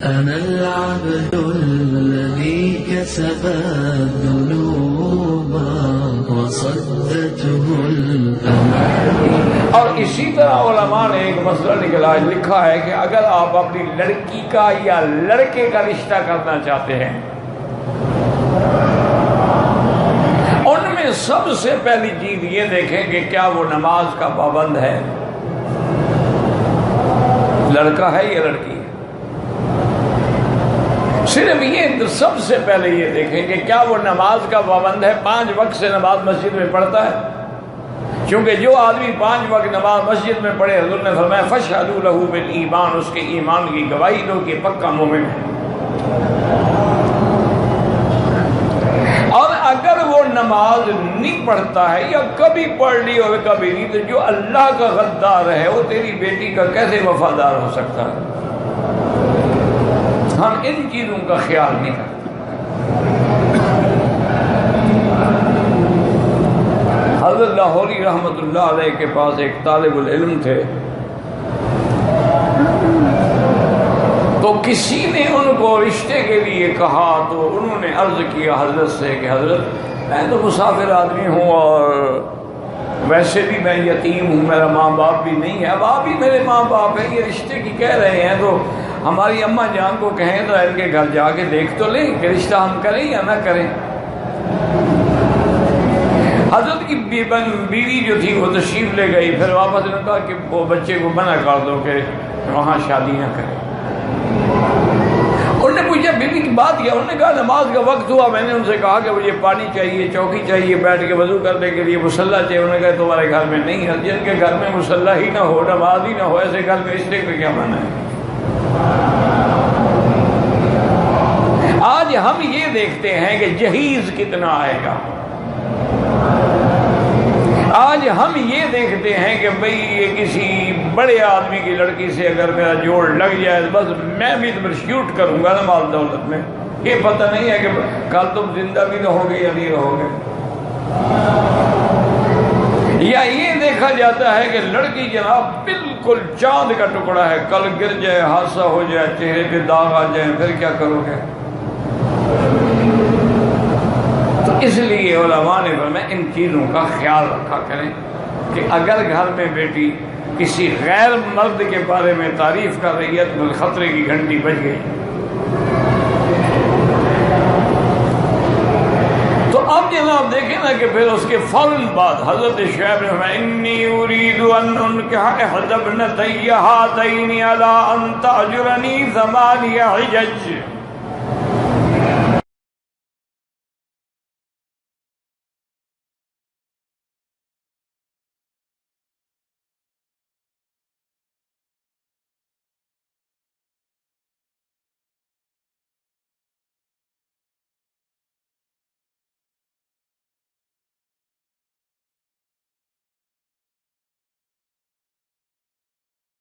أنا العبد الذي كسب الذنوب وصدته الأماني. اور اسی طرح علماء نے ایک مسئلہ نکلا لکھا ہے کہ اگر آپ اپنی لڑکی کا یا لڑکے کا رشتہ کرنا چاہتے ہیں، ان میں سب سے پہلی چیز یہ دیکھیں کہ کیا وہ نماز کا پابند ہے، لڑکا ہے یا لڑکی ہے. صرف یہ سب سے پہلے یہ دیکھیں کہ کیا وہ نماز کا پابند ہے، 5 وقت سے نماز مسجد میں پڑھتا ہے. کیونکہ جو آدمی 5 وقت نماز مسجد میں پڑھے، حضور نے فرمایا فَاشْهَدُوا لَهُ بِالْإِيمَانِ، اس کے ایمان کی گواہی دو کہ پکا مومن ہے. اور اگر وہ نماز نہیں پڑھتا ہے یا کبھی پڑھ لی اور کبھی نہیں، تو جو اللہ کا غدار ہے وہ تیری بیٹی کا کیسے وفادار ہو سکتا ہے؟ ہم ان چیزوں کا خیال نہیں کرتے. حضرت لاہوری رحمت اللہ علیہ کے پاس ایک طالب العلم تھے، تو کسی نے ان کو رشتے کے لیے کہا، تو انہوں نے عرض کیا حضرت سے کہ حضرت میں تو مسافر آدمی ہوں اور ویسے بھی میں یتیم ہوں، میرا ماں باپ بھی نہیں ہے، اب آپ ہی میرے ماں باپ ہیں، یہ رشتے کی کہہ رہے ہیں، تو ہماری اماں جان کو کہیں تو ان کے گھر جا کے دیکھ تو لیں کہ رشتہ ہم کریں یا نہ کریں. حضرت کی بیوی جو تھی وہ تشریف لے گئی، پھر واپس نے کہا کہ وہ بچے کو منع کر دو کہ وہاں شادی نہ کرے. انہوں نے پوچھا بیوی کی بات کیا؟ انہوں نے کہا نماز کا وقت ہوا، میں نے ان سے کہا کہ مجھے پانی چاہیے، چوکی چاہیے، بیٹھ کے وضو کرنے کے لیے، مصلی چاہیے. انہوں نے کہا تمہارے گھر میں نہیں ہے. جن کے گھر میں مصلی ہی نہ ہو، نماز ہی نہ ہو، ایسے گھر میں رشتے کا کیا معنی ہے؟ آج ہم یہ دیکھتے ہیں کہ جہیز کتنا آئے گا، آج ہم یہ دیکھتے ہیں کہ بھئی یہ کسی بڑے آدمی کی لڑکی سے اگر میرا جوڑ لگ جائے بس میں بھی تو شوٹ کروں گا نا مال دولت میں. یہ پتہ نہیں ہے کہ کل تم زندہ بھی رہو گے یا نہیں رہو گے. یا یہ دیکھا جاتا ہے کہ لڑکی جناب بالکل چاند کا ٹکڑا ہے، کل گر جائے، حادثہ ہو جائے، چہرے پہ داغ آ جائے، پھر کیا کرو گے؟ تو اس لیے علماء نے فرمایا ان چیزوں کا خیال رکھا کریں کہ اگر گھر میں بیٹی کسی غیر مرد کے بارے میں تعریف کر رہی ہے تو خطرے کی گھنٹی بج گئی. تو اب جناب دیکھیں نا کہ پھر اس کے فوراً بعد حضرت شعیب نے فرمایا انی ارید ان انکح احدی ابنتی ہاتین علی ان تأجرنی 8 حجج.